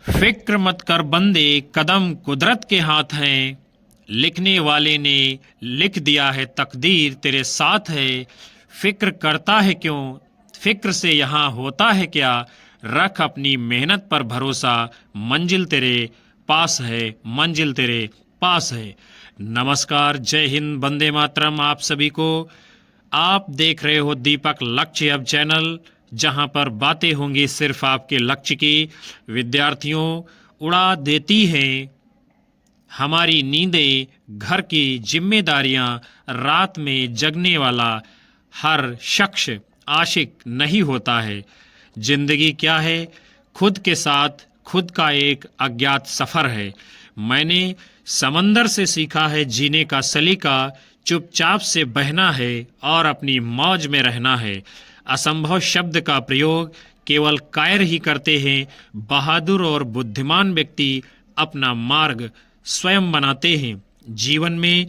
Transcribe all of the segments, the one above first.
फिक्र मत कर बंदे, कदम कुदरत के हाथ हैं। लिखने वाले ने लिख दिया है, तकदीर तेरे साथ है। फिक्र करता है क्यों, फिक्र से यहाँ होता है क्या। रख अपनी मेहनत पर भरोसा, मंजिल तेरे पास है, मंजिल तेरे पास है। नमस्कार, जय हिंद, वंदे मातरम आप सभी को। आप देख रहे हो दीपक लक्ष्य अब चैनल, जहां पर बातें होंगी सिर्फ आपके लक्ष्य की। विद्यार्थियों, उड़ा देती हैं हमारी नींदें, घर की जिम्मेदारियां। रात में जगने वाला हर शख्स आशिक नहीं होता है। जिंदगी क्या है, खुद के साथ खुद का एक अज्ञात सफर है। मैंने समंदर से सीखा है जीने का सलीका। चुपचाप से बहना है और अपनी मौज में रहना है। असंभव शब्द का प्रयोग केवल कायर ही करते हैं। बहादुर और बुद्धिमान व्यक्ति अपना मार्ग स्वयं बनाते हैं। जीवन में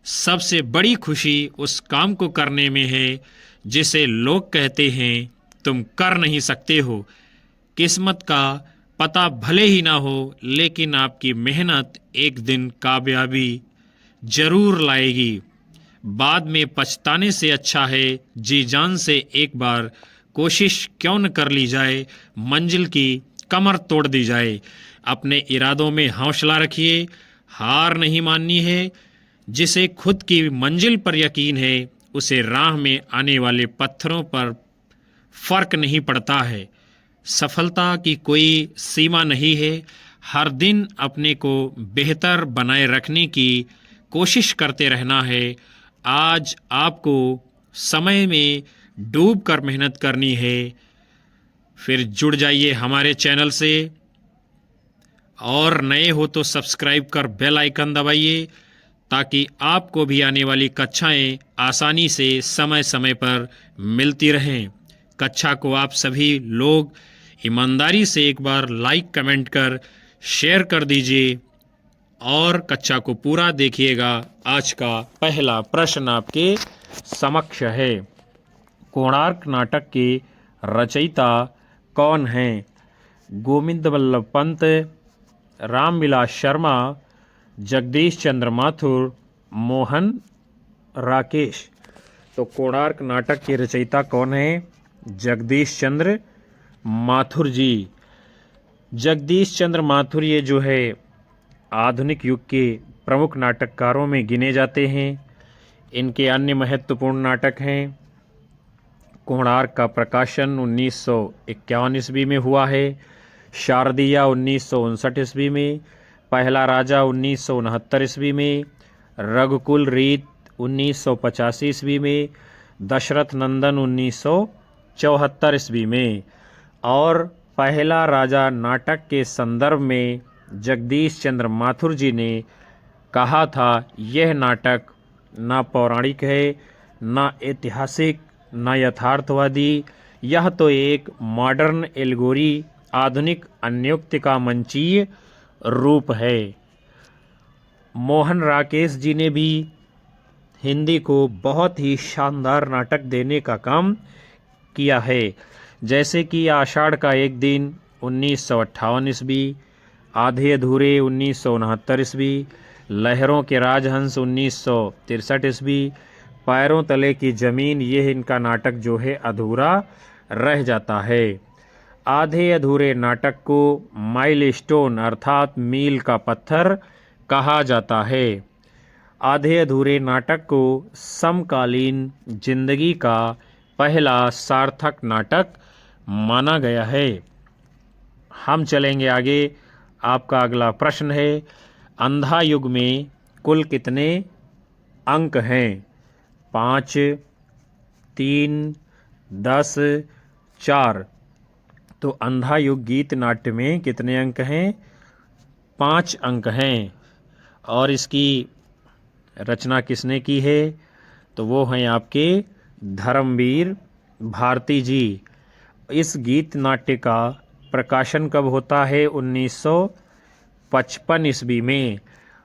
सबसे बड़ी खुशी उस काम को करने में है जिसे लोग कहते हैं तुम कर नहीं सकते हो। किस्मत का पता भले ही ना हो, लेकिन आपकी मेहनत एक दिन कामयाबी जरूर लाएगी। बाद में पछताने से अच्छा है जी जान से एक बार कोशिश क्यों न कर ली जाए, मंजिल की कमर तोड़ दी जाए। अपने इरादों में हौसला रखिए, हार नहीं माननी है। जिसे खुद की मंजिल पर यकीन है, उसे राह में आने वाले पत्थरों पर फर्क नहीं पड़ता है। सफलता की कोई सीमा नहीं है। हर दिन अपने को बेहतर बनाए रखने की कोशिश करते रहना है। आज आपको समय में डूब कर मेहनत करनी है। फिर जुड़ जाइए हमारे चैनल से, और नए हो तो सब्सक्राइब कर बेल आइकन दबाइए ताकि आपको भी आने वाली कक्षाएं आसानी से समय समय पर मिलती रहें। कक्षा को आप सभी लोग ईमानदारी से एक बार लाइक कमेंट कर शेयर कर दीजिए और कक्षा को पूरा देखिएगा। आज का पहला प्रश्न आपके समक्ष है। कोणार्क नाटक के रचयिता कौन हैं? गोविंद वल्लभ पंत, रामविलास शर्मा, जगदीश चंद्र माथुर, मोहन राकेश। तो कोणार्क नाटक के रचयिता कौन हैं? जगदीश चंद्र माथुर जी। जगदीश चंद्र माथुर ये जो है आधुनिक युग के प्रमुख नाटककारों में गिने जाते हैं। इनके अन्य महत्वपूर्ण नाटक हैं। कोणार्क का प्रकाशन 1951 ईस्वी में हुआ है। शारदिया 1959 ईस्वी में, पहला राजा 1969 ईस्वी में, रघुकुल रीत 1985 ईस्वी में, दशरथ नंदन 1974 ईस्वी में। और पहला राजा नाटक के संदर्भ में जगदीश चंद्र माथुर जी ने कहा था, यह नाटक ना पौराणिक है, ना ऐतिहासिक, ना यथार्थवादी। यह तो एक मॉडर्न एल्गोरी, आधुनिक अन्योक्ति का मंचीय रूप है। मोहन राकेश जी ने भी हिंदी को बहुत ही शानदार नाटक देने का काम किया है, जैसे कि आषाढ़ का एक दिन 1958 ईस्वी, आधे अधूरे 1969 ईस्वी, लहरों के राजहंस 1963 ईस्वी, पैरों तले की जमीन, यह इनका नाटक जो है अधूरा रह जाता है। आधे अधूरे नाटक को माइलस्टोन अर्थात मील का पत्थर कहा जाता है। आधे अधूरे नाटक को समकालीन जिंदगी का पहला सार्थक नाटक माना गया है। हम चलेंगे आगे। आपका अगला प्रश्न है, अंधा युग में कुल कितने अंक हैं? 5, 3, 10, 4। तो अंधा युग गीत नाट्य में कितने अंक हैं? 5 अंक हैं। और इसकी रचना किसने की है? तो वो हैं आपके धर्मवीर भारती जी। इस गीत नाट्य का प्रकाशन कब होता है? 1955 ईस्वी में।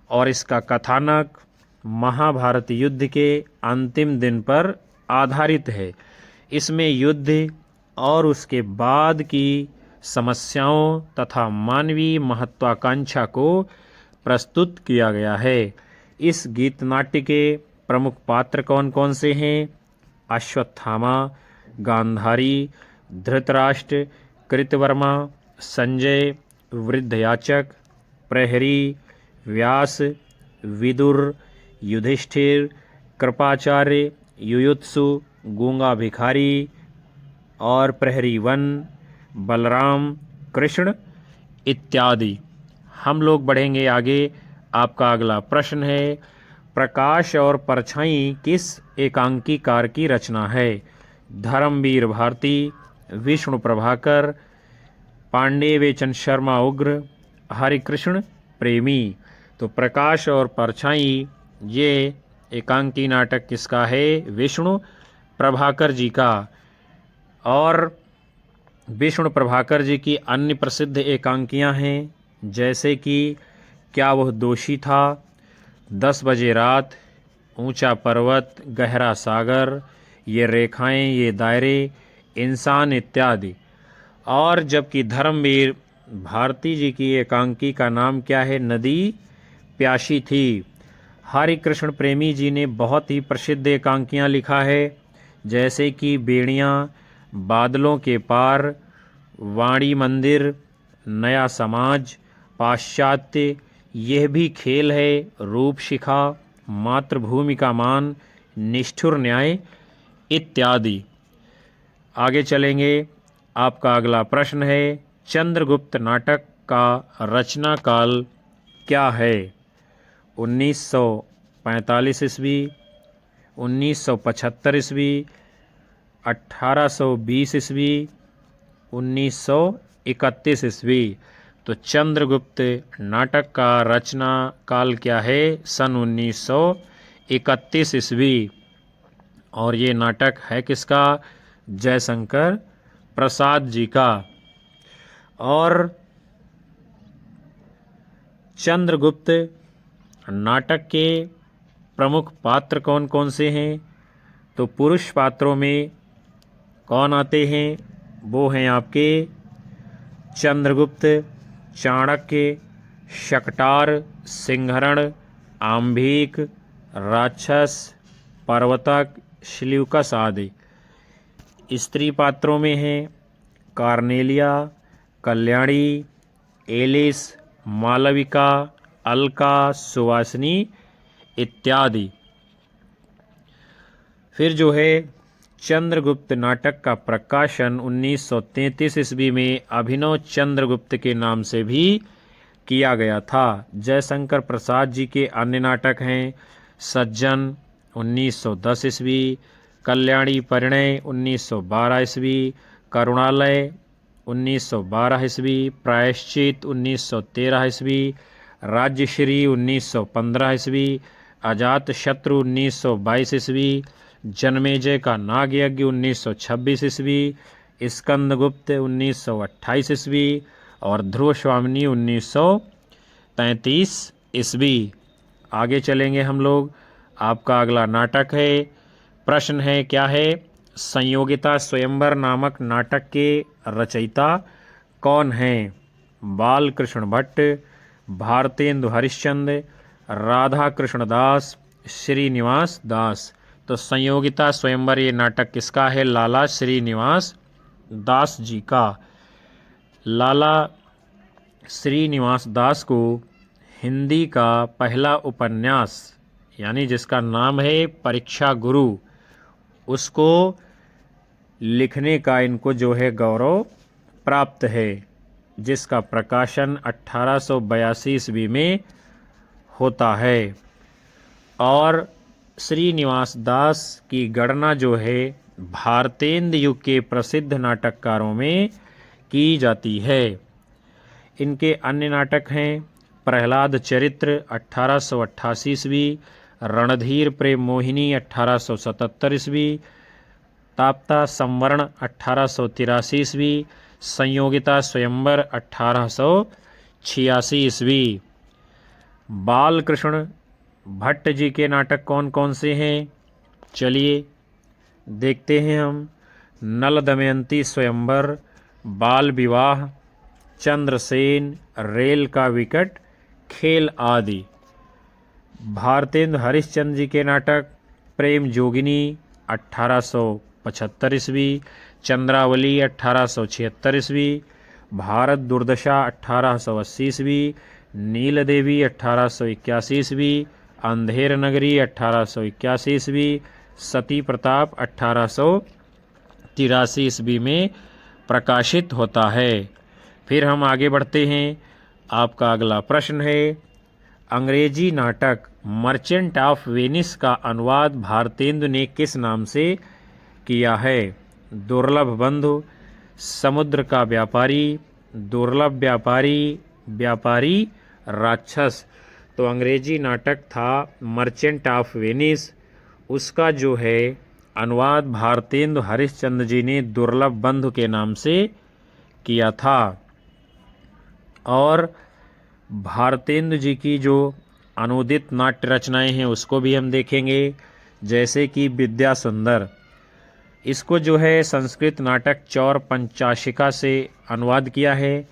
और इसका कथानक महाभारत युद्ध के अंतिम दिन पर आधारित है। इसमें युद्ध और उसके बाद की समस्याओं तथा मानवीय महत्वाकांक्षा को प्रस्तुत किया गया है। इस गीत नाट्य के प्रमुख पात्र कौन कौन से हैं? अश्वत्थामा, गांधारी, धृतराष्ट्र, कृतवर्मा, संजय, वृद्धयाचक, प्रहरी, व्यास, विदुर, युधिष्ठिर, कृपाचार्य, युयुत्सु, गूंगा भिखारी और प्रहरी वन, बलराम, कृष्ण इत्यादि। हम लोग बढ़ेंगे आगे। आपका अगला प्रश्न है, प्रकाश और परछाई किस एकांकीकार की रचना है? धर्मवीर भारती, विष्णु प्रभाकर, पांडेयचंद शर्मा उग्र, हरिकृष्ण प्रेमी। तो प्रकाश और परछाई ये एकांकी नाटक किसका है? विष्णु प्रभाकर जी का। और विष्णु प्रभाकर जी की अन्य प्रसिद्ध एकांकियां हैं, जैसे कि क्या वह दोषी था, 10 बजे रात, ऊंचा पर्वत, गहरा सागर, ये रेखाएं, ये दायरे, इंसान इत्यादि। और जबकि धर्मवीर भारती जी की एकांकी का नाम क्या है? नदी प्यासी थी। हरिकृष्ण प्रेमी जी ने बहुत ही प्रसिद्ध एकांकियां लिखा है, जैसे कि बेड़ियां, बादलों के पार, वाणी मंदिर, नया समाज, पाश्चात्य, यह भी खेल है, रूप शिखा, मातृभूमि का मान, निष्ठुर न्याय इत्यादि। आगे चलेंगे। आपका अगला प्रश्न है, चंद्रगुप्त नाटक का रचना काल क्या है? 1945 ईस्वी, 1975 ईस्वी, 1820 ईस्वी, 1931 ईस्वी। तो चंद्रगुप्त नाटक का रचना काल क्या है? सन 1931 ईस्वी। और ये नाटक है किसका? जयशंकर प्रसाद जी का। और चंद्रगुप्त नाटक के प्रमुख पात्र कौन कौन से हैं? तो पुरुष पात्रों में कौन आते हैं? वो हैं आपके चंद्रगुप्त, चाणक्य, शकटार, सिंहरण, आंभीक, राक्षस, पर्वतक, श्लीवकस आदि। स्त्री पात्रों में हैं कार्नेलिया, कल्याणी, एलिस, मालविका, अलका, सुवासिनी इत्यादि। फिर जो है चंद्रगुप्त नाटक का प्रकाशन 1933 ईस्वी में अभिनव चंद्रगुप्त के नाम से भी किया गया था। जयशंकर प्रसाद जी के अन्य नाटक हैं सज्जन 1910 ईस्वी, कल्याणी परिणय 1912 ईस्वी, करुणालय 1912 ईस्वी, प्रायश्चित 1913 ईस्वी, राज्यश्री 1915 ईस्वी, अजात शत्रु 1922 ईस्वी, जन्मेजय का नाग यज्ञ 1926 ईस्वी, स्कंदगुप्त 1928 ईस्वी और ध्रुव स्वामिनी 1933 ईस्वी। आगे चलेंगे हम लोग। आपका अगला नाटक है, प्रश्न है क्या है? संयोगिता स्वयंवर नामक नाटक के रचयिता कौन हैं? बाल कृष्ण भट्ट, भारतेंदु हरिश्चंद्र, राधा कृष्ण दास, श्रीनिवास दास। तो संयोगिता स्वयंवर ये नाटक किसका है? लाला श्रीनिवास दास जी का। लाला श्रीनिवास दास को हिंदी का पहला उपन्यास, यानी जिसका नाम है परीक्षा गुरु, उसको लिखने का इनको जो है गौरव प्राप्त है, जिसका प्रकाशन 1882 ईस्वी में होता है। और श्रीनिवास दास की गणना जो है भारतेंद्र युग के प्रसिद्ध नाटककारों में की जाती है। इनके अन्य नाटक हैं प्रहलाद चरित्र 1888 ईस्वी, रणधीर प्रेम मोहिनी 1877 ईस्वी, ताप्ता संवरण 1883 ईस्वी, संयोगिता स्वयंवर 1886 ईस्वी। बाल कृष्ण भट्ट जी के नाटक कौन कौन से हैं? चलिए देखते हैं हम। नल दमयंती स्वयंवर, बाल विवाह, चंद्रसेन, रेल का विकट, खेल आदि। भारतेंदु हरिश्चंद्र जी के नाटक प्रेम जोगिनी 1875 ईस्वी, चंद्रावली 1876 ईस्वी, भारत दुर्दशा 1880 ईस्वी, नील देवी 1881 ईस्वी, अंधेर नगरी 1881 ईस्वी, सती प्रताप 1883 ईस्वी में प्रकाशित होता है। फिर हम आगे बढ़ते हैं। आपका अगला प्रश्न है, अंग्रेजी नाटक मर्चेंट ऑफ वेनिस का अनुवाद भारतेंदु ने किस नाम से किया है? दुर्लभ बंधु, समुद्र का व्यापारी, दुर्लभ व्यापारी, व्यापारी राक्षस। तो अंग्रेजी नाटक था मर्चेंट ऑफ वेनिस, उसका जो है अनुवाद भारतेंदु हरिश्चंद्र जी ने दुर्लभ बंधु के नाम से किया था। और भारतेंदु जी की जो अनुदित नाट्य रचनाएं हैं उसको भी हम देखेंगे, जैसे कि विद्या सुंदर। इसको जो है संस्कृत नाटक चौर पंचाशिका से अनुवाद किया है।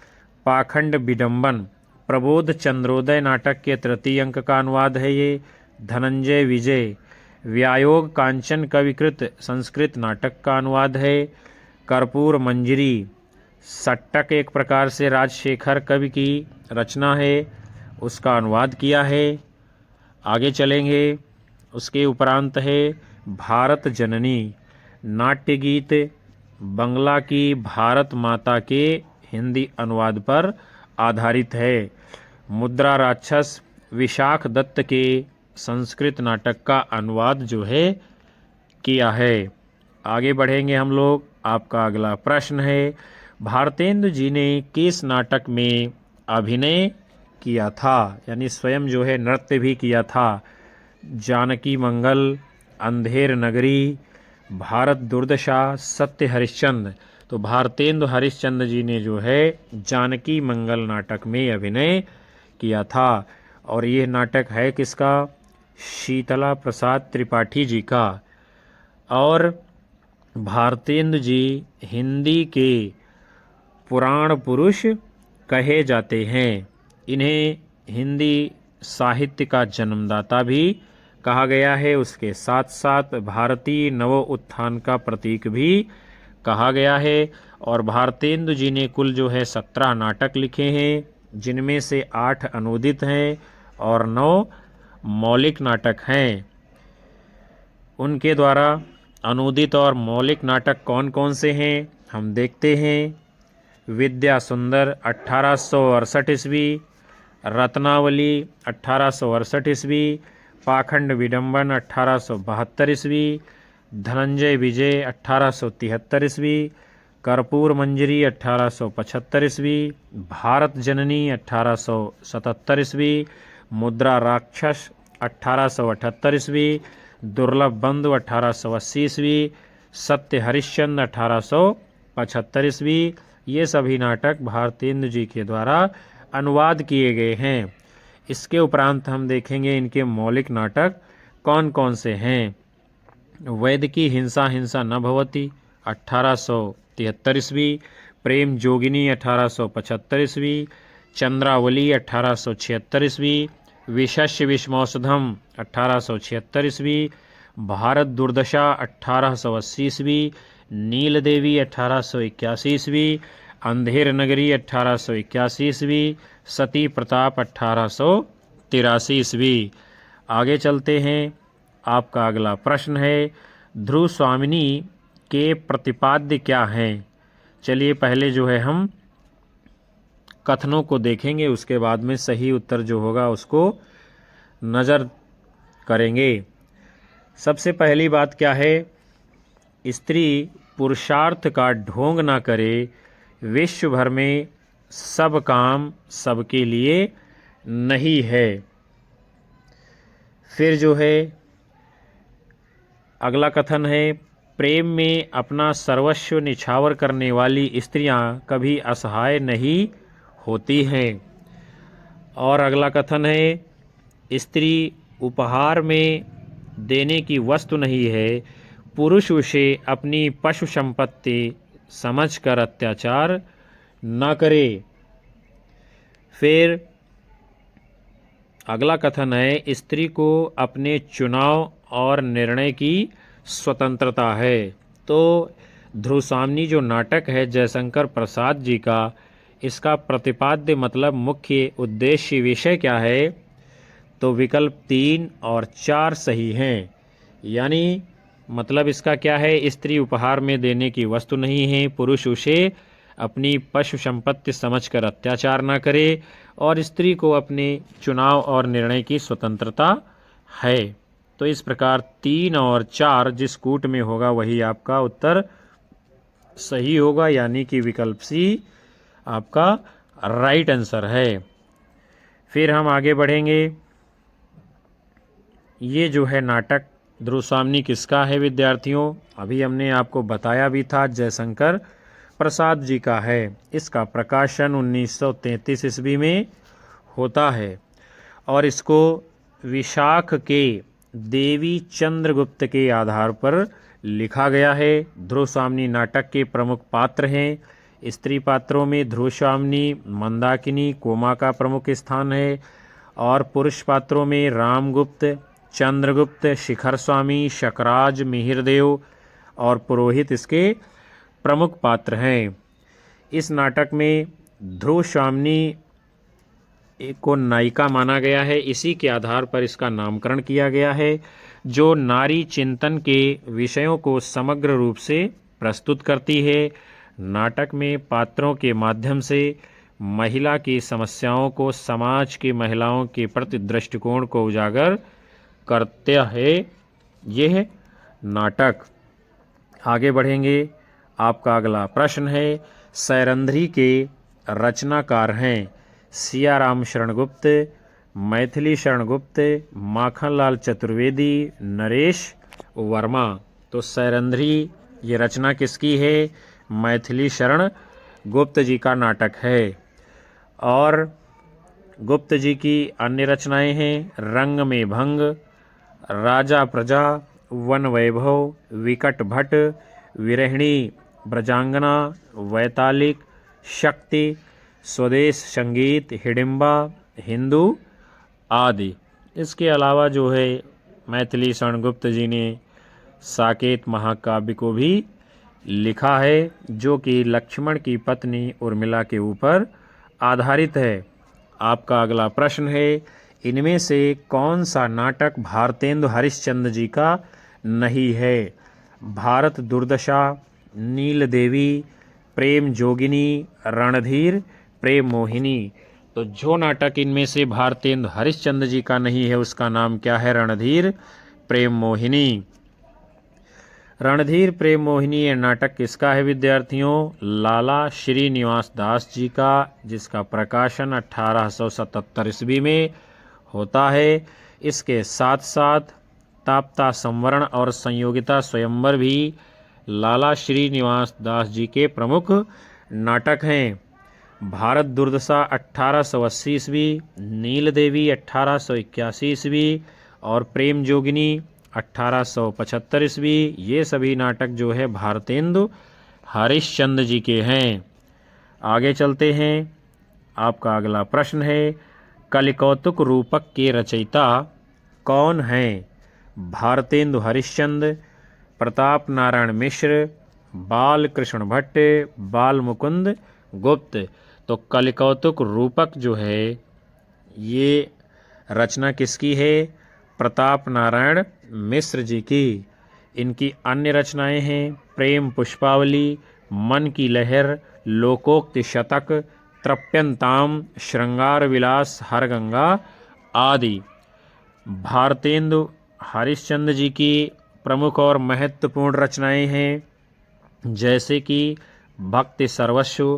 पाखंड विडंबन प्रबोध चंद्रोदय नाटक के तृतीय अंक का अनुवाद है ये। धनंजय विजय व्यायोग कांचन कविकृत संस्कृत नाटक का अनुवाद है। कर्पूर मंजरी सट्टक एक प्रकार से राजशेखर कवि की रचना है, उसका अनुवाद किया है। आगे चलेंगे, उसके उपरांत है भारत जननी नाट्य गीत, बंगला की भारत माता के हिंदी अनुवाद पर आधारित है। मुद्रा राक्षस विशाख दत्त के संस्कृत नाटक का अनुवाद जो है किया है। आगे बढ़ेंगे हम लोग। आपका अगला प्रश्न है, भारतेंदु जी ने किस नाटक में अभिनय किया था, यानी स्वयं जो है नृत्य भी किया था? जानकी मंगल, अंधेर नगरी, भारत दुर्दशा, सत्य हरिश्चंद्र। तो भारतेंदु हरिश्चंद्र जी ने जो है जानकी मंगल नाटक में अभिनय किया था। और ये नाटक है किसका? शीतला प्रसाद त्रिपाठी जी का। और भारतेंदु जी हिंदी के पुराण पुरुष कहे जाते हैं। इन्हें हिंदी साहित्य का जन्मदाता भी कहा गया है, उसके साथ साथ भारतीय नव उत्थान का प्रतीक भी कहा गया है। और भारतेंदु जी ने कुल जो है 17 नाटक लिखे हैं, जिनमें से 8 अनुदित हैं और 9 मौलिक नाटक हैं। उनके द्वारा अनुदित और मौलिक नाटक कौन कौन से हैं हम देखते हैं। विद्या सुंदर 1868 ईस्वी, रत्नावली 1868 ईस्वी, पाखंड विडंबन 1872 ईस्वी, धनंजय विजय 1873 ईस्वी, कर्पूर मंजरी 1875 ईस्वी, भारत जननी 1877 ईस्वी, मुद्रा राक्षस 1878 ईस्वी, दुर्लभ बंधु 1880 ईस्वी, सत्य हरिश्चंद्र 1875 ईस्वी। ये सभी नाटक भारतेंदु जी के द्वारा अनुवाद किए गए हैं। इसके उपरांत हम देखेंगे इनके मौलिक नाटक कौन कौन से हैं। वैद की हिंसा हिंसा न भवती 1873 ईस्वी, प्रेम जोगिनी 1875 ईस्वी, चंद्रावली 1876 ईस्वी, विशस्य विषमौषधम 1876 ईस्वी, भारत दुर्दशा 1880 ईस्वी, नील देवी 1881 ईस्वी, अंधेर नगरी 1881 ईस्वी, सती प्रताप 1883 ईस्वी। आगे चलते हैं। आपका अगला प्रश्न है, ध्रुव स्वामिनी के प्रतिपाद्य क्या हैं? चलिए पहले जो है हम कथनों को देखेंगे, उसके बाद में सही उत्तर जो होगा उसको नज़र करेंगे। सबसे पहली बात क्या है? स्त्री पुरुषार्थ का ढोंग ना करे, विश्व भर में सब काम सबके लिए नहीं है। फिर जो है अगला कथन है, प्रेम में अपना सर्वस्व निछावर करने वाली स्त्रियां कभी असहाय नहीं होती हैं। और अगला कथन है, स्त्री उपहार में देने की वस्तु नहीं है, पुरुष उसे अपनी पशु संपत्ति समझकर अत्याचार न करे। फिर अगला कथन है, स्त्री को अपने चुनाव और निर्णय की स्वतंत्रता है। तो ध्रुवसामनी जो नाटक है जयशंकर प्रसाद जी का, इसका प्रतिपाद्य मतलब मुख्य उद्देश्य विषय क्या है? तो विकल्प 3 और 4 सही हैं। यानी मतलब इसका क्या है? स्त्री उपहार में देने की वस्तु नहीं है, पुरुष उसे अपनी पशु संपत्ति समझकर अत्याचार न करे, और स्त्री को अपने चुनाव और निर्णय की स्वतंत्रता है। तो इस प्रकार 3 और 4 जिस कूट में होगा वही आपका उत्तर सही होगा, यानी कि विकल्प सी आपका राइट आंसर है। फिर हम आगे बढ़ेंगे। ये जो है नाटक ध्रुवसामनी किसका है विद्यार्थियों? अभी हमने आपको बताया भी था, जयशंकर प्रसाद जी का है। इसका प्रकाशन 1933 ईस्वी में होता है और इसको विशाख के देवी चंद्रगुप्त के आधार पर लिखा गया है। ध्रुवसामनी नाटक के प्रमुख पात्र हैं। स्त्री पात्रों में ध्रुवसामनी, मंदाकिनी, कोमा का प्रमुख स्थान है, और पुरुष पात्रों में रामगुप्त, चंद्रगुप्त, शिखर स्वामी, शकराज, मिहिरदेव और पुरोहित इसके प्रमुख पात्र हैं। इस नाटक में ध्रुवसामनी को नायिका माना गया है, इसी के आधार पर इसका नामकरण किया गया है, जो नारी चिंतन के विषयों को समग्र रूप से प्रस्तुत करती है। नाटक में पात्रों के माध्यम से महिला की समस्याओं को, समाज की महिलाओं के प्रति दृष्टिकोण को उजागर करता है यह नाटक। आगे बढ़ेंगे। आपका अगला प्रश्न है, सैरंध्री के रचनाकार हैं सियाराम शरण गुप्त, मैथिली शरण गुप्त, माखनलाल चतुर्वेदी, नरेश वर्मा। तो सैरंध्री ये रचना किसकी है? मैथिली शरण गुप्त जी का नाटक है। और गुप्त जी की अन्य रचनाएं हैं रंग में भंग, राजा प्रजा, वन वैभव, विकट भट्ट, विरहिणी ब्रजांगना, वैतालिक, शक्ति, स्वदेश संगीत, हिडिंबा, हिंदू आदि। इसके अलावा जो है मैथिली शरण गुप्त जी ने साकेत महाकाव्य को भी लिखा है, जो कि लक्ष्मण की पत्नी उर्मिला के ऊपर आधारित है। आपका अगला प्रश्न है, इनमें से कौन सा नाटक भारतेंदु हरिश्चंद्र जी का नहीं है? भारत दुर्दशा, नील देवी, प्रेम जोगिनी, रणधीर, प्रेम मोहिनी। तो जो नाटक इनमें से भारतेंदु हरिश्चंद्र जी का नहीं है उसका नाम क्या है? रणधीर प्रेम मोहिनी। रणधीर प्रेम मोहिनी ये नाटक किसका है विद्यार्थियों? लाला श्रीनिवास दास जी का, जिसका प्रकाशन 1877 ईस्वी में होता है। इसके साथ साथ ताप्ता संवरण और संयोगिता स्वयंवर भी लाला श्रीनिवास दास जी के प्रमुख नाटक हैं। भारत दुर्दशा 1880 ईस्वी, नील देवी 1881 ईस्वी और प्रेम जोगिनी 1875 ईस्वी, ये सभी नाटक जो है भारतेंदु हरिश्चंद्र जी के हैं। आगे चलते हैं। आपका अगला प्रश्न है, कलिकौतुक रूपक के रचयिता कौन हैं? भारतेंदु हरिश्चंद्र, प्रताप नारायण मिश्र, बाल कृष्ण भट्ट, बाल मुकुंद गुप्त। तो कलिकौतुक रूपक जो है ये रचना किसकी है? प्रताप नारायण मिश्र जी की। इनकी अन्य रचनाएं हैं प्रेम पुष्पावली, मन की लहर, लोकोक्ति शतक, त्रप्यंताम, श्रृंगार विलास, हरगंगा आदि। भारतेंदु हरिश्चंद्र जी की प्रमुख और महत्वपूर्ण रचनाएं हैं जैसे कि भक्ति सर्वस्व,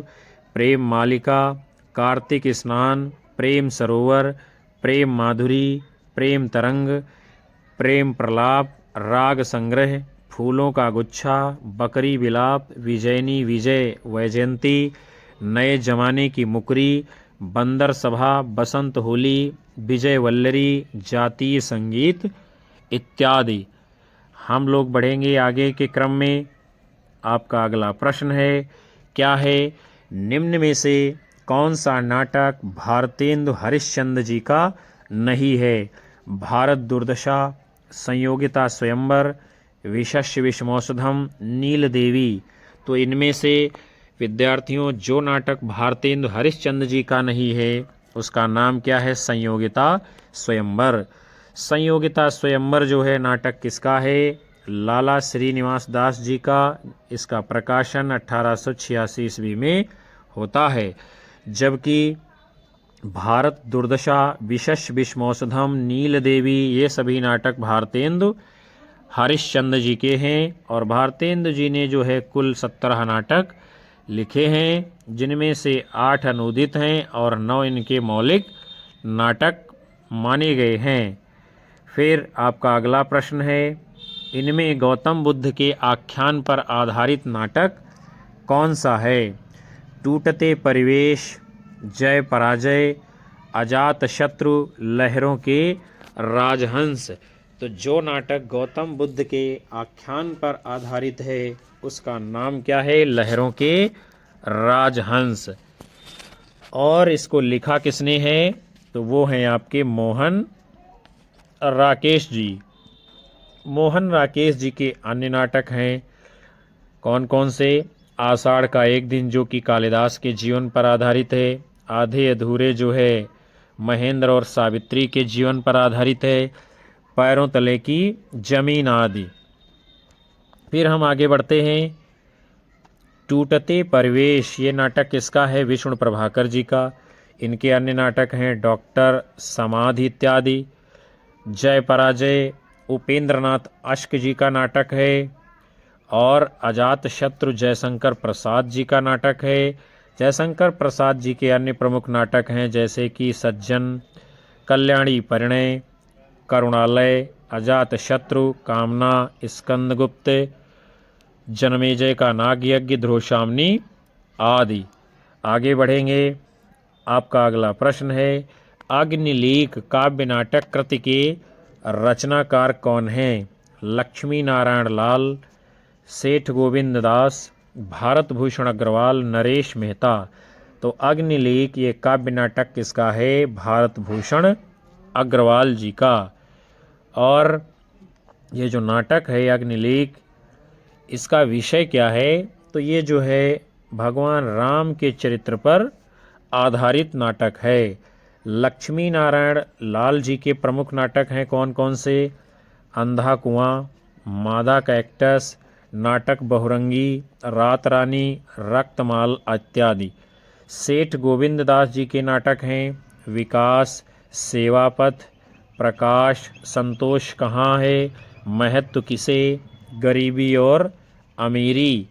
प्रेम मालिका, कार्तिक स्नान, प्रेम सरोवर, प्रेम माधुरी, प्रेम तरंग, प्रेम प्रलाप, राग संग्रह, फूलों का गुच्छा, बकरी विलाप, विजयनी विजय वैजयंती, नए जमाने की मुकरी, बंदर सभा, बसंत होली, विजय वल्लरी, जातीय संगीत इत्यादि। हम लोग बढ़ेंगे आगे के क्रम में। आपका अगला प्रश्न है, क्या है निम्न में से कौन सा नाटक भारतेंदु हरिश्चंद्र जी का नहीं है? भारत दुर्दशा, संयोगिता स्वयंवर, विशस्य विषमौषधम, नील देवी। तो इनमें से विद्यार्थियों जो नाटक भारतेंदु हरिश्चंद्र जी का नहीं है उसका नाम क्या है? संयोगिता स्वयंवर। संयोगिता स्वयंवर जो है नाटक किसका है? लाला श्रीनिवास दास जी का। इसका प्रकाशन 1886 ईस्वी में होता है। जबकि भारत दुर्दशा, विशस्य विषमौषधम, नील देवी ये सभी नाटक भारतेंदु हरिश्चंद्र जी के हैं। और भारतेंदु जी ने जो है कुल 17 नाटक लिखे हैं, जिनमें से 8 अनुदित हैं और 9 इनके मौलिक नाटक माने गए हैं। फिर आपका अगला प्रश्न है, इनमें गौतम बुद्ध के आख्यान पर आधारित नाटक कौन सा है? टूटते परिवेश, जय पराजय, अजात शत्रु, लहरों के राजहंस। तो जो नाटक गौतम बुद्ध के आख्यान पर आधारित है उसका नाम क्या है? लहरों के राजहंस। और इसको लिखा किसने है? तो वो हैं आपके मोहन राकेश जी। मोहन राकेश जी के अन्य नाटक हैं कौन कौन से? आषाढ़ का एक दिन जो कि कालिदास के जीवन पर आधारित है, आधे अधूरे जो है महेंद्र और सावित्री के जीवन पर आधारित है, पैरों तले की जमीन आदि। फिर हम आगे बढ़ते हैं, टूटते परिवेश ये नाटक किसका है? विष्णु प्रभाकर जी का। इनके अन्य नाटक हैं डॉक्टर, समाधि इत्यादि। जय पराजय उपेंद्रनाथ अश्क जी का नाटक है। और अजात शत्रु जयशंकर प्रसाद जी का नाटक है। जयशंकर प्रसाद जी के अन्य प्रमुख नाटक हैं जैसे कि सज्जन, कल्याणी परिणय, करुणालय, अजात शत्रु, कामना, स्कंदगुप्त, जनमेजय का नागयज्ञ, ध्रुवशामनी आदि। आगे बढ़ेंगे, आपका अगला प्रश्न है, अग्निलेख काव्य नाटक कृति के रचनाकार कौन हैं? लक्ष्मी नारायण लाल, सेठ गोविंद दास, भारत भूषण अग्रवाल, नरेश मेहता। तो अग्निलेख ये काव्य नाटक किसका है? भारत भूषण अग्रवाल जी का। और ये जो नाटक है अग्निलेख, इसका विषय क्या है? तो ये जो है भगवान राम के चरित्र पर आधारित नाटक है। लक्ष्मी नारायण लाल जी के प्रमुख नाटक हैं कौन कौन से? अंधा कुआं, मादा कैक्टस, नाटक बहुरंगी, रात रानी, रक्तमाल इत्यादि। सेठ गोविंद दास जी के नाटक हैं विकास, सेवापथ, प्रकाश, संतोष कहाँ है, महत्व किसे, गरीबी और अमीरी।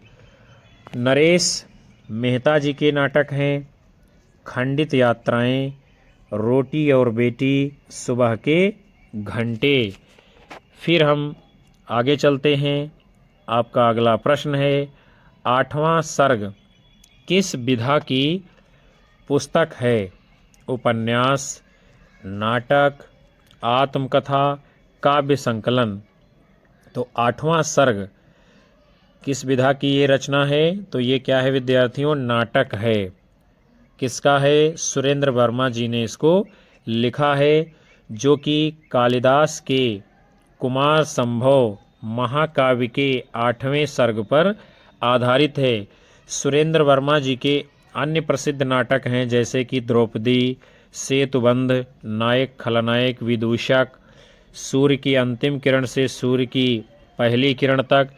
नरेश मेहता जी के नाटक हैं खंडित यात्राएं, रोटी और बेटी, सुबह के घंटे। फिर हम आगे चलते हैं, आपका अगला प्रश्न है, 8वां सर्ग किस विधा की पुस्तक है? उपन्यास, नाटक, आत्मकथा, काव्य संकलन। तो 8वां सर्ग किस विधा की ये रचना है? तो ये क्या है विद्यार्थियों? नाटक है। किसका है? सुरेंद्र वर्मा जी ने इसको लिखा है, जो कि कालिदास के कुमार संभव महाकाव्य के 8वें सर्ग पर आधारित है। सुरेंद्र वर्मा जी के अन्य प्रसिद्ध नाटक हैं जैसे कि द्रौपदी, सेतुबंध, नायक खलनायक, विदूषक, सूर्य की अंतिम किरण से सूर्य की पहली किरण तक,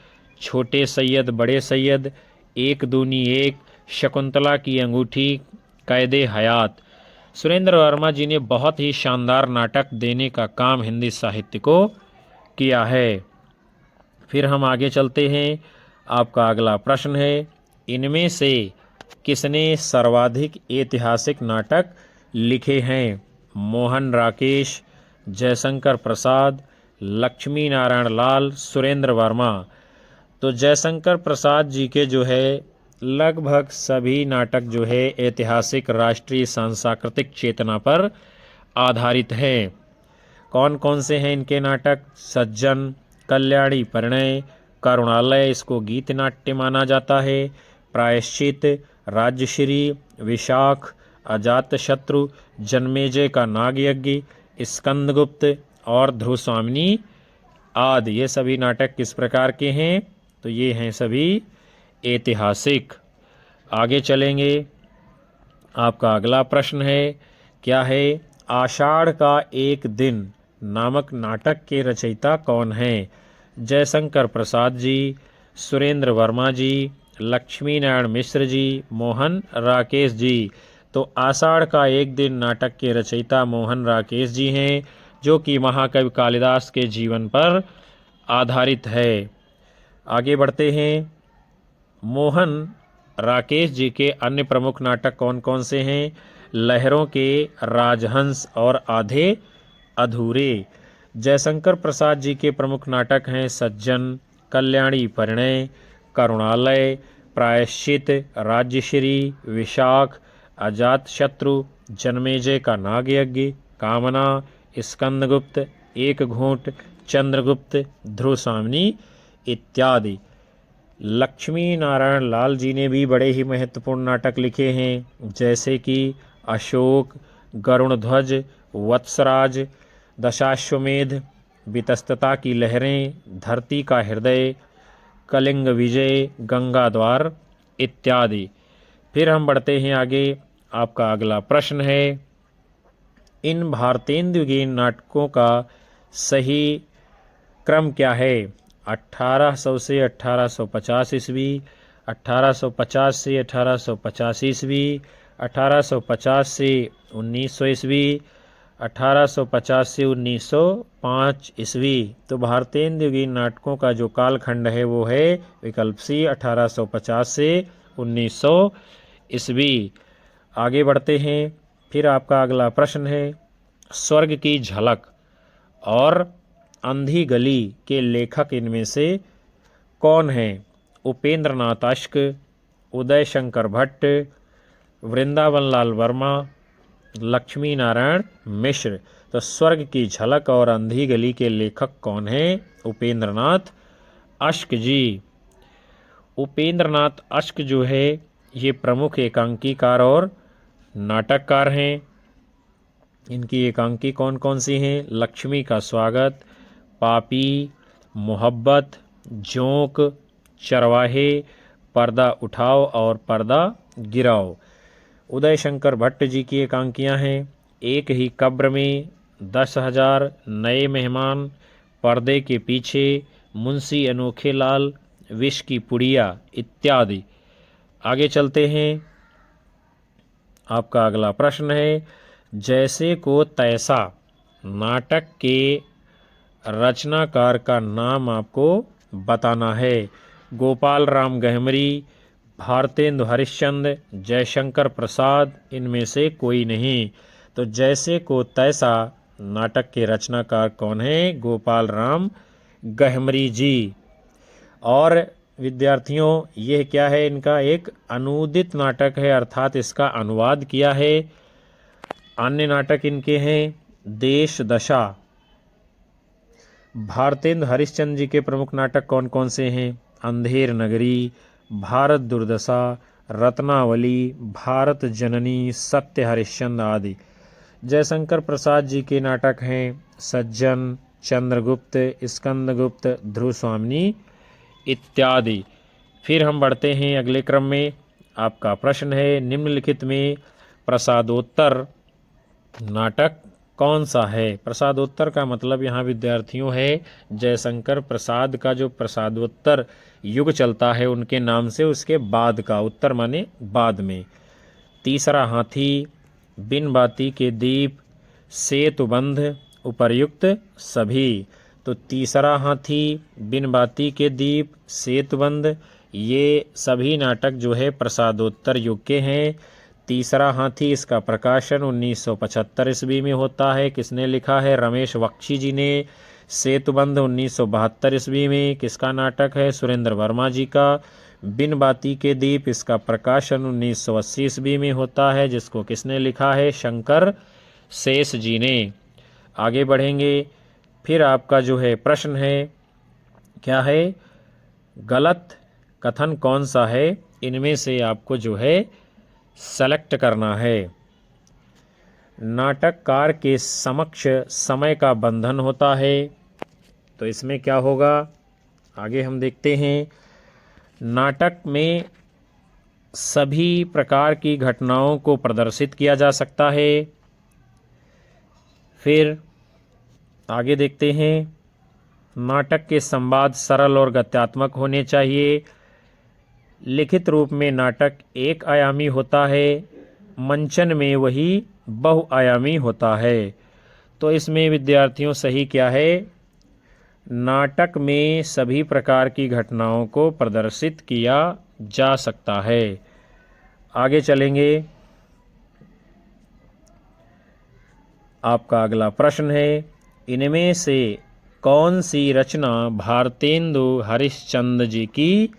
छोटे सैयद बड़े सैयद, एक दूनी एक, शकुंतला की अंगूठी, कैदे हयात। सुरेंद्र वर्मा जी ने बहुत ही शानदार नाटक देने का काम हिंदी साहित्य को किया है। फिर हम आगे चलते हैं, आपका अगला प्रश्न है, इनमें से किसने सर्वाधिक ऐतिहासिक नाटक लिखे हैं? मोहन राकेश, जयशंकर प्रसाद, लक्ष्मी नारायण लाल, सुरेंद्र वर्मा। तो जयशंकर प्रसाद जी के जो है लगभग सभी नाटक जो है ऐतिहासिक राष्ट्रीय सांस्कृतिक चेतना पर आधारित हैं। कौन कौन से हैं इनके नाटक? सज्जन, कल्याणी परिणय, करुणालय इसको गीत नाट्य माना जाता है। प्रायश्चित, राज्यश्री, विशाख, अजातशत्रु, जन्मेजय का नागयज्ञ, स्कंदगुप्त और ध्रुवस्वामिनी आदि, ये सभी नाटक किस प्रकार के हैं? तो ये हैं सभी ऐतिहासिक। आगे चलेंगे। आपका अगला प्रश्न है, क्या है? आषाढ़ का एक दिन नामक नाटक के रचयिता कौन हैं? जयशंकर प्रसाद जी, सुरेंद्र वर्मा जी, लक्ष्मी नारायण मिश्र जी, मोहन राकेश जी। तो आषाढ़ का एक दिन नाटक के रचयिता मोहन राकेश जी हैं, जो कि महाकवि कालिदास के जीवन पर आधारित है। आगे बढ़ते हैं। मोहन राकेश जी के अन्य प्रमुख नाटक कौन कौन से हैं? लहरों के राजहंस और आधे अधूरे। जयशंकर प्रसाद जी के प्रमुख नाटक हैं सज्जन, कल्याणी परिणय, करुणालय, प्रायश्चित, राज्यश्री, विशाख, अजातशत्रु, जन्मेजय का नागयज्ञ, कामना, स्कंदगुप्त, एक घूंट, चंद्रगुप्त, ध्रुवस्वामिनी इत्यादि। लक्ष्मी नारायण लाल जी ने भी बड़े ही महत्वपूर्ण नाटक लिखे हैं, जैसे कि अशोक, गरुणध्वज, वत्सराज, दशाश्वमेध, वितस्तता की लहरें, धरती का हृदय, कलिंग विजय, गंगा द्वार इत्यादि। फिर हम बढ़ते हैं आगे। आपका अगला प्रश्न है, इन भारतेंदुगीन नाटकों का सही क्रम क्या है? 1800 से 1850 ईस्वी, 1850 से 1885 ईस्वी, 1850 से 1900 ईस्वी, 1850 से 1905 ईस्वी। तो भारतेंदुगीन नाटकों का जो कालखंड है वो है विकल्प सी, 1850 से 1900 ईस्वी। आगे बढ़ते हैं। फिर आपका अगला प्रश्न है, स्वर्ग की झलक और अंधी गली के लेखक इनमें से कौन हैं? उपेंद्र नाथ अश्क, उदय शंकर भट्ट, वृंदावन लाल वर्मा, लक्ष्मी नारायण मिश्र। तो स्वर्ग की झलक और अंधी गली के लेखक कौन हैं? उपेंद्र नाथ अश्क जी। उपेंद्र नाथ अश्क जो है ये प्रमुख एकांकीकार और नाटककार हैं। इनकी एकांकी कौन कौन सी हैं? लक्ष्मी का स्वागत, पापी, मोहब्बत, जोंक, चरवाहे, पर्दा उठाओ और पर्दा गिराओ। उदय शंकर भट्ट जी की एकांकियां हैं, एक ही कब्र में, 10,000, नए मेहमान, पर्दे के पीछे, मुंशी अनोखे लाल, विष की पुड़िया इत्यादि। आगे चलते हैं। आपका अगला प्रश्न है, जैसे को तैसा नाटक के रचनाकार का नाम आपको बताना है। गोपाल राम गहमरी, भारतेंदु हरिश्चंद्र, जयशंकर प्रसाद, इनमें से कोई नहीं। तो जैसे को तैसा नाटक के रचनाकार कौन है? गोपाल राम गहमरी जी। और विद्यार्थियों, यह क्या है? इनका एक अनूदित नाटक है, अर्थात इसका अनुवाद किया है। अन्य नाटक इनके हैं देश दशा। भारतेंदु हरिश्चंद्र जी के प्रमुख नाटक कौन कौन से हैं? अंधेर नगरी, भारत दुर्दशा, रत्नावली, भारत जननी, सत्य हरिश्चंद्र आदि। जयशंकर प्रसाद जी के नाटक हैं सज्जन, चंद्रगुप्त, स्कंदगुप्त, ध्रुवस्वामिनी इत्यादि। फिर हम बढ़ते हैं अगले क्रम में। आपका प्रश्न है, निम्नलिखित में प्रसादोत्तर नाटक कौन सा है? प्रसादोत्तर का मतलब यहाँ विद्यार्थियों है जयशंकर प्रसाद का जो प्रसादोत्तर युग चलता है उनके नाम से उसके बाद का, उत्तर माने बाद में। तीसरा हाथी, बिन बाती के दीप, सेतुबंध, उपर्युक्त सभी। तो तीसरा हाथी, बिन बाती के दीप, सेतुबंध, ये सभी नाटक जो है प्रसादोत्तर युग के हैं। तीसरा हाथी, इसका प्रकाशन 1975 ईस्वी में होता है। किसने लिखा है? रमेश बख्शी जी ने। सेतुबंध 1972 ईस्वी में किसका नाटक है? सुरेंद्र वर्मा जी का। बिन बाती के दीप, इसका प्रकाशन 1980 ईस्वी में होता है, जिसको किसने लिखा है? शंकर शेष जी ने। आगे बढ़ेंगे। फिर आपका जो है प्रश्न है, क्या है? गलत कथन कौन सा है, इनमें से आपको जो है सेलेक्ट करना है। नाटककार के समक्ष समय का बंधन होता है, तो इसमें क्या होगा, आगे हम देखते हैं। नाटक में सभी प्रकार की घटनाओं को प्रदर्शित किया जा सकता है। फिर आगे देखते हैं, नाटक के संवाद सरल और गत्यात्मक होने चाहिए। लिखित रूप में नाटक एक आयामी होता है, मंचन में वही बहुआयामी होता है। तो इसमें विद्यार्थियों सही क्या है, नाटक में सभी प्रकार की घटनाओं को प्रदर्शित किया जा सकता है। आगे चलेंगे, आपका अगला प्रश्न है, इनमें से कौन सी रचना भारतेंदु हरिश्चंद्र जी की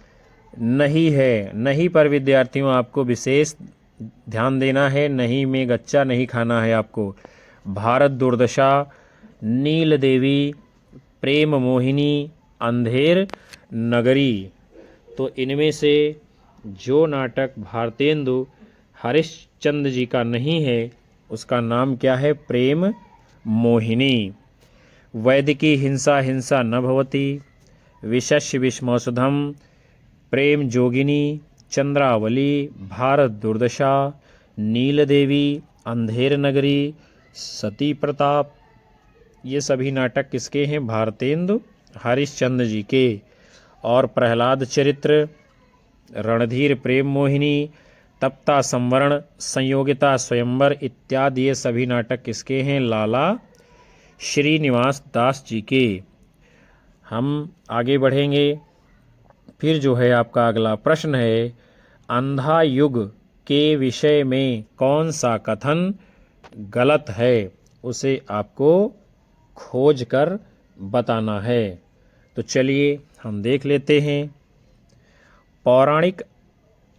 नहीं है। नहीं पर विद्यार्थियों आपको विशेष ध्यान देना है, नहीं में गच्चा नहीं खाना है आपको। भारत दुर्दशा, नील देवी, प्रेम मोहिनी, अंधेर नगरी। तो इनमें से जो नाटक भारतेंदु हरिश्चंद्र जी का नहीं है उसका नाम क्या है, प्रेम मोहिनी। वैदिकी हिंसा हिंसा न भवति, विशस्य विषमौषधम, प्रेम जोगिनी, चंद्रावली, भारत दुर्दशा, नील देवी, अंधेर नगरी, सती प्रताप। ये सभी नाटक किसके हैं, भारतेंदु हरिश्चंद्र जी के। और प्रहलाद चरित्र, रणधीर प्रेम मोहिनी, तप्ता संवरण, संयोगिता स्वयंवर इत्यादि ये सभी नाटक किसके हैं, लाला श्रीनिवास दास जी के। हम आगे बढ़ेंगे। फिर जो है आपका अगला प्रश्न है, अंधा युग के विषय में कौन सा कथन गलत है, उसे आपको खोज कर बताना है। तो चलिए हम देख लेते हैं। पौराणिक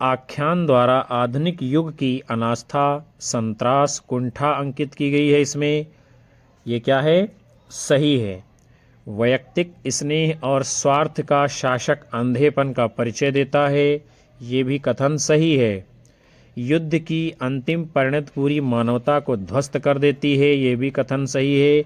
आख्यान द्वारा आधुनिक युग की अनास्था, संत्रास, कुंठा अंकित की गई है। इसमें ये क्या है, सही है। वैयक्तिक स्नेह और स्वार्थ का शासक अंधेपन का परिचय देता है, ये भी कथन सही है। युद्ध की अंतिम परिणति पूरी मानवता को ध्वस्त कर देती है, ये भी कथन सही है।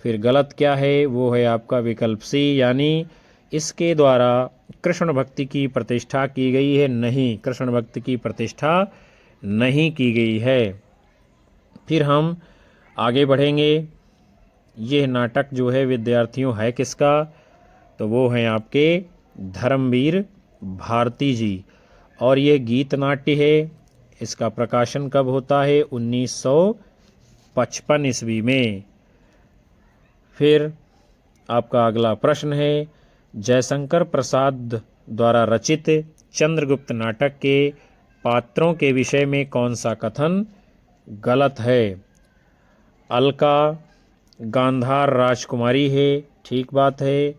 फिर गलत क्या है, वो है आपका विकल्प सी, यानी इसके द्वारा कृष्ण भक्ति की प्रतिष्ठा की गई है। नहीं, कृष्ण भक्ति की प्रतिष्ठा नहीं की गई है। फिर हम आगे बढ़ेंगे। यह नाटक जो है विद्यार्थियों है किसका, तो वो हैं आपके धर्मवीर भारती जी। और ये गीत नाट्य है। इसका प्रकाशन कब होता है, 1955 ईस्वी में। फिर आपका अगला प्रश्न है, जयशंकर प्रसाद द्वारा रचित चंद्रगुप्त नाटक के पात्रों के विषय में कौन सा कथन गलत है। अलका गांधार राजकुमारी है, ठीक बात है।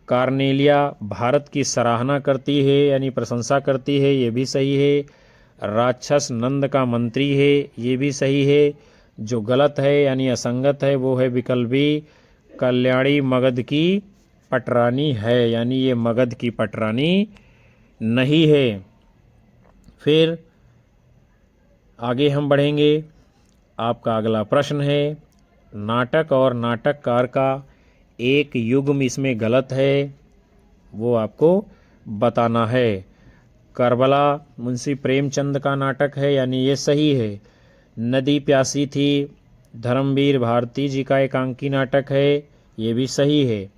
कार्नेलिया भारत की सराहना करती है यानी प्रशंसा करती है, ये भी सही है। राक्षस नंद का मंत्री है, ये भी सही है। जो गलत है यानी असंगत है वो है विकल्प बी, कल्याणी मगध की पटरानी है, यानी ये मगध की पटरानी नहीं है। फिर आगे हम बढ़ेंगे। आपका अगला प्रश्न है, नाटक और नाटककार का एक युग्म इसमें गलत है, वो आपको बताना है। करबला मुंशी प्रेमचंद का नाटक है, यानी ये सही है। नदी प्यासी थी धर्मवीर भारती जी का एकांकी नाटक है, ये भी सही है।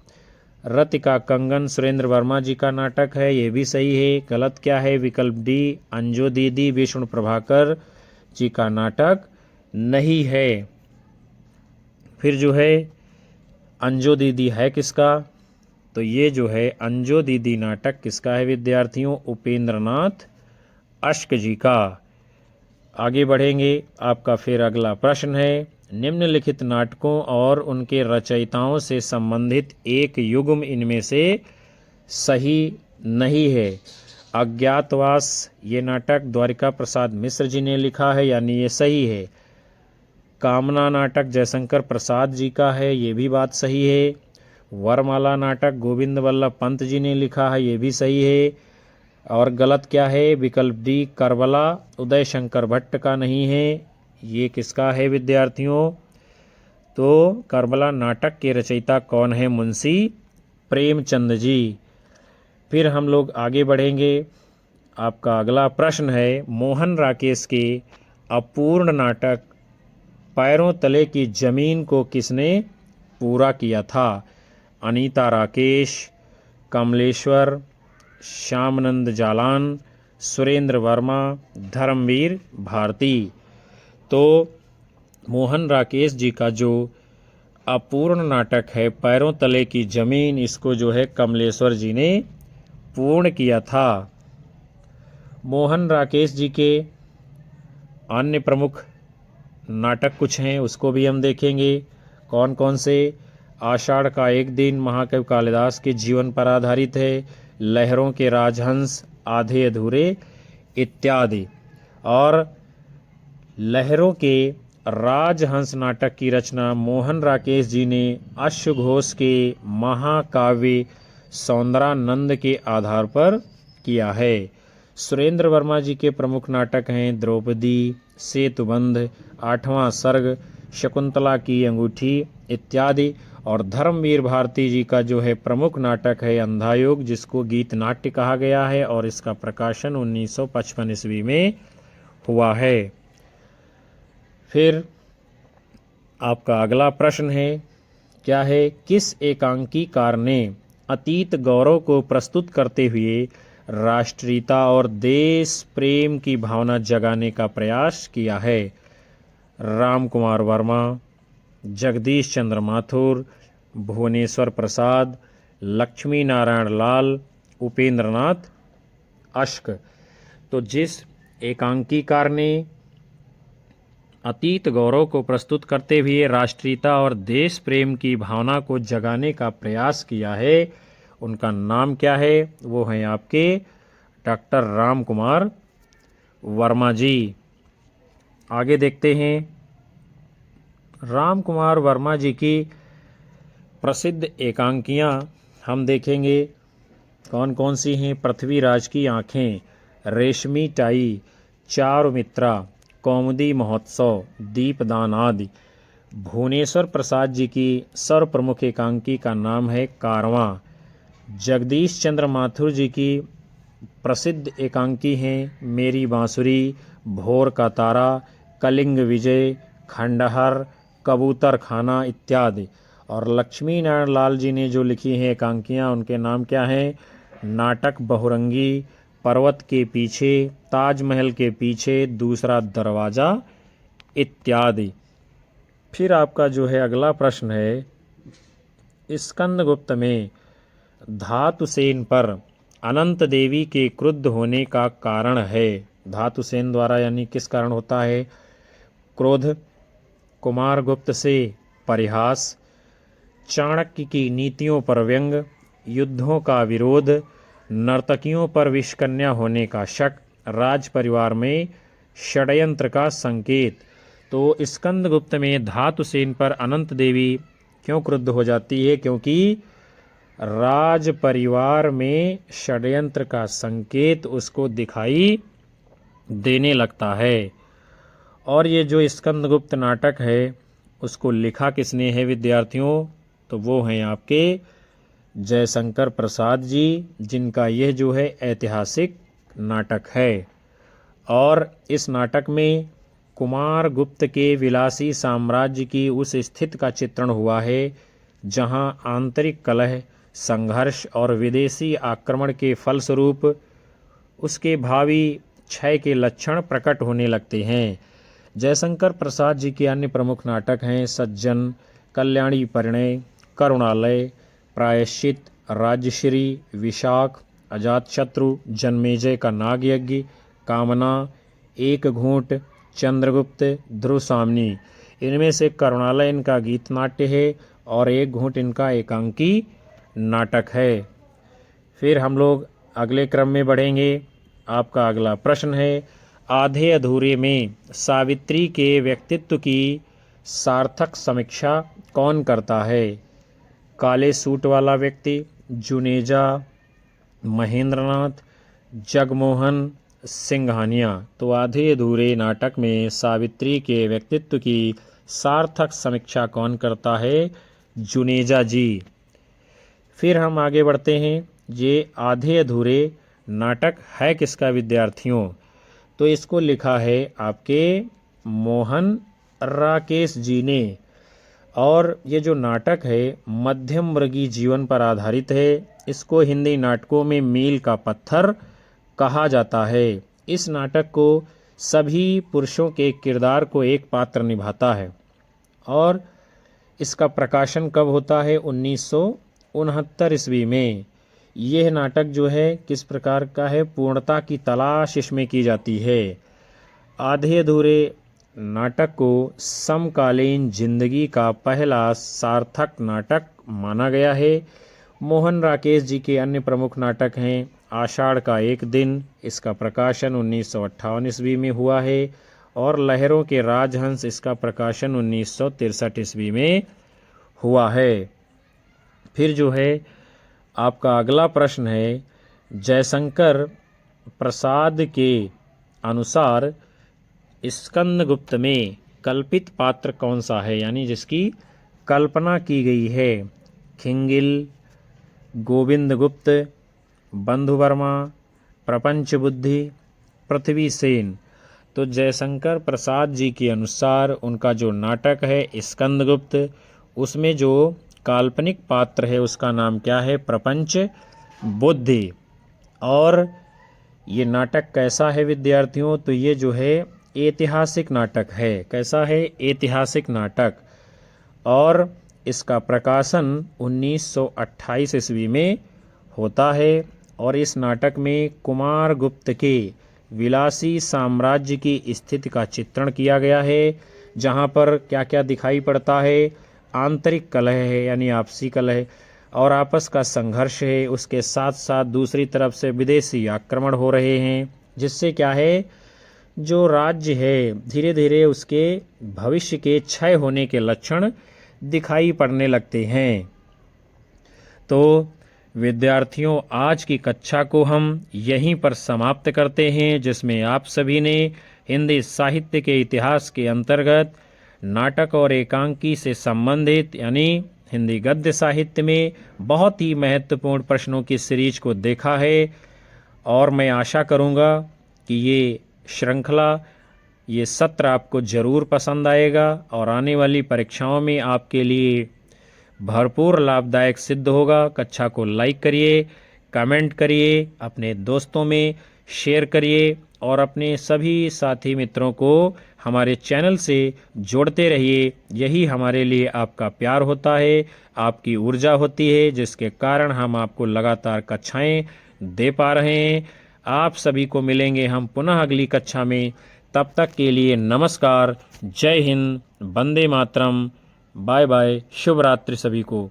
रति का कंगन सुरेंद्र वर्मा जी का नाटक है, ये भी सही है। गलत क्या है, विकल्प डी, अंजो दीदी विष्णु प्रभाकर जी का नाटक नहीं है। फिर जो है अंजो दीदी है किसका, तो ये जो है अंजो दीदी नाटक किसका है विद्यार्थियों, उपेंद्रनाथ अश्क जी का। आगे बढ़ेंगे। आपका फिर अगला प्रश्न है, निम्नलिखित नाटकों और उनके रचयिताओं से संबंधित एक युग्म इनमें से सही नहीं है। अज्ञातवास ये नाटक द्वारिका प्रसाद मिश्र जी ने लिखा है, यानी ये सही है। कामना नाटक जयशंकर प्रसाद जी का है, ये भी बात सही है। वरमाला नाटक गोविंद वल्लभ पंत जी ने लिखा है, ये भी सही है। और गलत क्या है? विकल्प डी करबला उदय शंकर भट्ट का नहीं है। ये किसका है विद्यार्थियों? तो करबला नाटक के रचयिता कौन है? मुंशी प्रेमचंद जी। फिर हम लोग आगे बढ़ेंगे। आपका अगला प्रश्न है, मोहन राकेश के अपूर्ण नाटक पैरों तले की जमीन को किसने पूरा किया था? अनीता राकेश, कमलेश्वर, श्यामानंद जालान, सुरेंद्र वर्मा, धर्मवीर भारती। तो मोहन राकेश जी का जो अपूर्ण नाटक है पैरों तले की जमीन, इसको जो है कमलेश्वर जी ने पूर्ण किया था। मोहन राकेश जी के अन्य प्रमुख नाटक कुछ हैं, उसको भी हम देखेंगे। कौन कौन से? आषाढ़ का एक दिन महाकवि कालिदास के जीवन पर आधारित है। लहरों के राजहंस, आधे अधूरे इत्यादि। और लहरों के राजहंस नाटक की रचना मोहन राकेश जी ने अश्वघोष के महाकाव्य सौंदरानंद के आधार पर किया है। सुरेंद्र वर्मा जी के प्रमुख नाटक हैं द्रौपदी, सेतुबंध, आठवां सर्ग, शकुंतला की अंगूठी इत्यादि। और धर्मवीर भारती जी का जो है प्रमुख नाटक है अंधायोग, जिसको गीत नाट्य कहा गया है और इसका प्रकाशन 1955 ईस्वी में हुआ है। फिर आपका अगला प्रश्न है, क्या है? किस एकांकीकार ने अतीत गौरव को प्रस्तुत करते हुए राष्ट्रीयता और देश प्रेम की भावना जगाने का प्रयास किया है? राम कुमार वर्मा, जगदीश चंद्र माथुर, भुवनेश्वर प्रसाद, लक्ष्मी नारायण लाल, उपेंद्रनाथ अश्क। तो जिस एकांकीकार ने अतीत गौरव को प्रस्तुत करते हुए राष्ट्रीयता और देश प्रेम की भावना को जगाने का प्रयास किया है, उनका नाम क्या है? वो हैं आपके डॉक्टर राम कुमार वर्मा जी। आगे देखते हैं। राम कुमार वर्मा जी की प्रसिद्ध एकांकियाँ हम देखेंगे कौन कौन सी हैं। पृथ्वीराज की आँखें, रेशमी टाई, चारुमित्रा, कौमुदी महोत्सव, दीपदान आदि। भुवनेश्वर प्रसाद जी की सर्वप्रमुख एकांकी का नाम है कारवां। जगदीश चंद्र माथुर जी की प्रसिद्ध एकांकी हैं मेरी बांसुरी, भोर का तारा, कलिंग विजय, खंडहर, कबूतर खाना इत्यादि। और लक्ष्मी नारायण लाल जी ने जो लिखी हैं एकांकियाँ, उनके नाम क्या हैं? नाटक बहुरंगी, पर्वत के पीछे, ताजमहल के पीछे, दूसरा दरवाज़ा इत्यादि। फिर आपका जो है अगला प्रश्न है, स्कंदगुप्त में धातुसेन पर अनंत देवी के क्रुद्ध होने का कारण है। धातुसेन द्वारा यानी किस कारण होता है क्रोध? कुमार गुप्त से परिहास, चाणक्य की नीतियों पर व्यंग, युद्धों का विरोध, नर्तकियों पर विषकन्या होने का शक, राज परिवार में षड्यंत्र का संकेत। तो स्कंदगुप्त में धातुसेन पर अनंत देवी क्यों क्रुद्ध हो जाती है? क्योंकि राज परिवार में षड्यंत्र का संकेत उसको दिखाई देने लगता है। और ये जो स्कंदगुप्त नाटक है उसको लिखा किसने है विद्यार्थियों? तो वो हैं आपके जयशंकर प्रसाद जी, जिनका यह जो है ऐतिहासिक नाटक है। और इस नाटक में कुमार गुप्त के विलासी साम्राज्य की उस स्थिति का चित्रण हुआ है जहां आंतरिक कलह, संघर्ष और विदेशी आक्रमण के फलस्वरूप उसके भावी क्षय के लक्षण प्रकट होने लगते हैं। जयशंकर प्रसाद जी के अन्य प्रमुख नाटक हैं सज्जन, कल्याणी परिणय, करुणालय, प्रायश्चित, राज्यश्री, विशाख, अजातशत्रु, जन्मेजय का नागयज्ञ, कामना, एक घूंट, चंद्रगुप्त, ध्रुवसामनी। इनमें से करुणालय इनका गीत नाट्य है और एक घूंट इनका एकांकी नाटक है। फिर हम लोग अगले क्रम में बढ़ेंगे। आपका अगला प्रश्न है, आधे अधूरे में सावित्री के व्यक्तित्व की सार्थक समीक्षा कौन करता है? काले सूट वाला व्यक्ति, जुनेजा, महेंद्रनाथ, जगमोहन, सिंघानिया। तो आधे अधूरे नाटक में सावित्री के व्यक्तित्व की सार्थक समीक्षा कौन करता है? जुनेजा जी। फिर हम आगे बढ़ते हैं। ये आधे अधूरे नाटक है किसका विद्यार्थियों? तो इसको लिखा है आपके मोहन राकेश जी ने। और ये जो नाटक है मध्यम वर्गीय जीवन पर आधारित है। इसको हिंदी नाटकों में मील का पत्थर कहा जाता है। इस नाटक को सभी पुरुषों के किरदार को एक पात्र निभाता है। और इसका प्रकाशन कब होता है? 1969 ईस्वी में। यह नाटक जो है किस प्रकार का है? पूर्णता की तलाश इसमें की जाती है। आधे अधूरे नाटक को समकालीन जिंदगी का पहला सार्थक नाटक माना गया है। मोहन राकेश जी के अन्य प्रमुख नाटक हैं आषाढ़ का एक दिन, इसका प्रकाशन 1958 ईस्वी में हुआ है। और लहरों के राजहंस, इसका प्रकाशन 1963 ईस्वी में हुआ है। फिर जो है आपका अगला प्रश्न है, जयशंकर प्रसाद के अनुसार स्कंदगुप्त में कल्पित पात्र कौन सा है, यानी जिसकी कल्पना की गई है? खिंगिल, गोविंदगुप्त, बंधुवर्मा, प्रपंच बुद्धि, पृथ्वी सेन। तो जयशंकर प्रसाद जी के अनुसार उनका जो नाटक है स्कंदगुप्त, उसमें जो काल्पनिक पात्र है उसका नाम क्या है? प्रपंच बुद्धि। और ये नाटक कैसा है विद्यार्थियों? तो ये जो है ऐतिहासिक नाटक है। कैसा है? ऐतिहासिक नाटक। और इसका प्रकाशन 1928 ईस्वी में होता है। और इस नाटक में कुमार गुप्त के विलासी साम्राज्य की स्थिति का चित्रण किया गया है, जहाँ पर क्या क्या दिखाई पड़ता है? आंतरिक कलह है, यानी आपसी कलह, और आपस का संघर्ष है। उसके साथ साथ दूसरी तरफ से विदेशी आक्रमण हो रहे हैं, जिससे क्या है, जो राज्य है धीरे धीरे उसके भविष्य के क्षय होने के लक्षण दिखाई पड़ने लगते हैं। तो विद्यार्थियों, आज की कक्षा को हम यहीं पर समाप्त करते हैं, जिसमें आप सभी ने हिंदी साहित्य के इतिहास के अंतर्गत नाटक और एकांकी से संबंधित यानी हिंदी गद्य साहित्य में बहुत ही महत्वपूर्ण प्रश्नों की सीरीज को देखा है। और मैं आशा करूंगा कि ये श्रृंखला, ये सत्र आपको ज़रूर पसंद आएगा और आने वाली परीक्षाओं में आपके लिए भरपूर लाभदायक सिद्ध होगा। कक्षा को लाइक करिए, कमेंट करिए, अपने दोस्तों में शेयर करिए और अपने सभी साथी मित्रों को हमारे चैनल से जोड़ते रहिए। यही हमारे लिए आपका प्यार होता है, आपकी ऊर्जा होती है, जिसके कारण हम आपको लगातार कक्षाएं दे पा रहे हैं। आप सभी को मिलेंगे हम पुनः अगली कक्षा में। तब तक के लिए नमस्कार, जय हिंद, वंदे मातरम, बाय बाय, शुभ रात्रि सभी को।